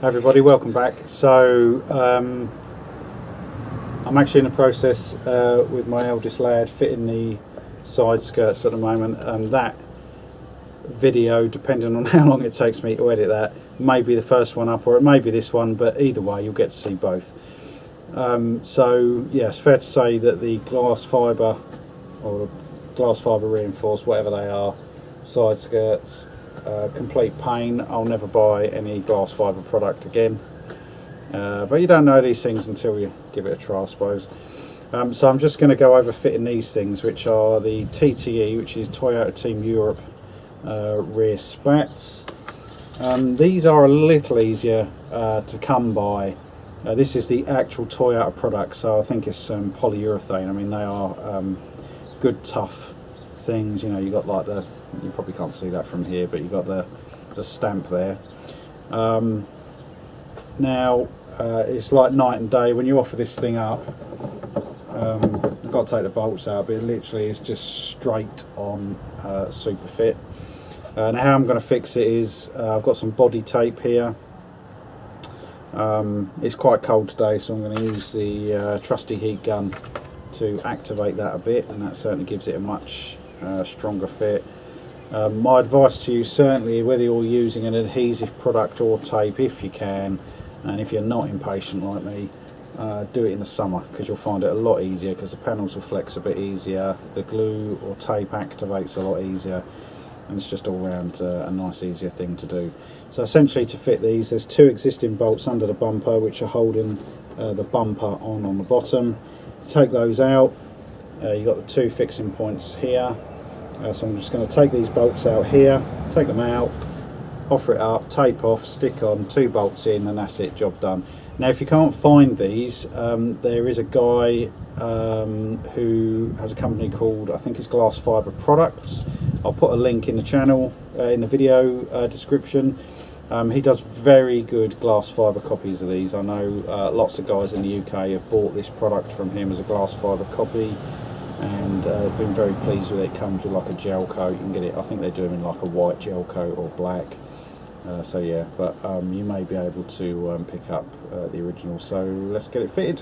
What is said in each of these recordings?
Everybody, welcome back. So I'm actually in the process with my eldest lad fitting the side skirts at the moment, and that video, depending on how long it takes me to edit that, may be the first one up or it may be this one, but either way you'll get to see both. So yeah, it's fair to say that the glass fibre or the glass fibre reinforced, whatever they are, side skirts, complete pain. I'll never buy any glass fibre product again, but you don't know these things until you give it a try, I suppose. So I'm just going to go over fitting these things, which are the TTE, which is Toyota Team Europe rear spats. These are a little easier to come by. This is the actual Toyota product, so I think it's polyurethane. I mean, they are good tough things. You know, you got like the, you probably can't see that from here, but you got the stamp there. Now it's like night and day when you offer this thing up. I've got to take the bolts out, but it literally is just straight on super fit. And how I'm going to fix it is I've got some body tape here. It's quite cold today, so I'm going to use the trusty heat gun to activate that a bit, and that certainly gives it a much stronger fit. My advice to you, certainly whether you're using an adhesive product or tape, if you can, and if you're not impatient like me, do it in the summer, because you'll find it a lot easier, because the panels will flex a bit easier, the glue or tape activates a lot easier, and it's just all round a nice easier thing to do. So essentially, to fit these, there's two existing bolts under the bumper which are holding the bumper on the bottom. Take those out, you've got the two fixing points here. So I'm just going to take these bolts out here, take them out, offer it up, tape off, stick on, two bolts in, and that's it, job done. Now if you can't find these, there is a guy who has a company called, I think it's Glass Fibre Products. I'll put a link in the channel, in the video description. He does very good glass fibre copies of these. I know lots of guys in the UK have bought this product from him as a glass fibre copy, and been very pleased with it. It comes with like a gel coat. You can get it, I think they do them in like a white gel coat or black. So yeah, but you may be able to pick up the original. So let's get it fitted.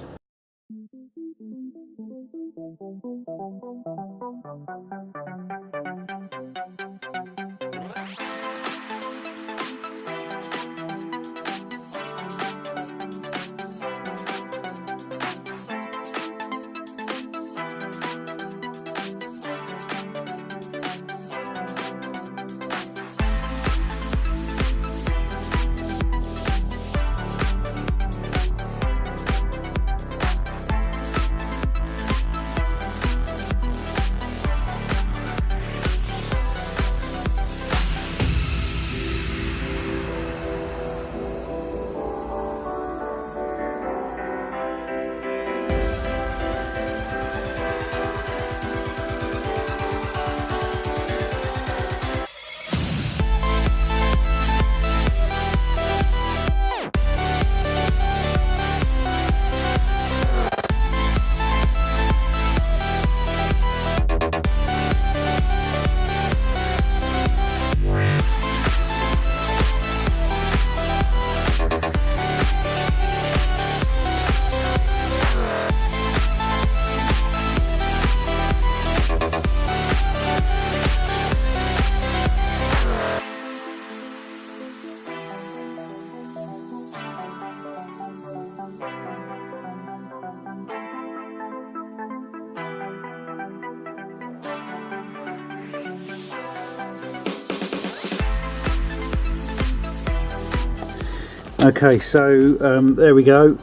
Okay, so there we go.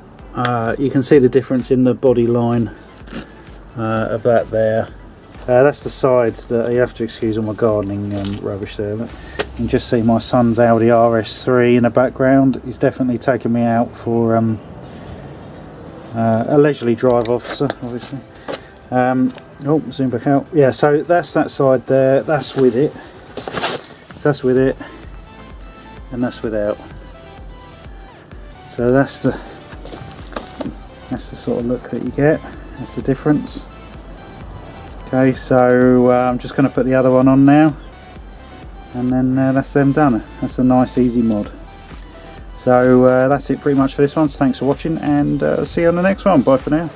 You can see the difference in the body line of that there. That's the sides that you have to excuse all my gardening rubbish there. But you can just see my son's Audi RS3 in the background. He's definitely taken me out for a leisurely drive, officer, obviously. Oh, zoom back out. Yeah, so that's that side there. That's with it. So that's with it, and that's without. So that's the sort of look that you get. That's the difference. Okay, so I'm just going to put the other one on now, and then that's them done. That's a nice easy mod. So that's it pretty much for this one. So thanks for watching, and see you on the next one. Bye for now.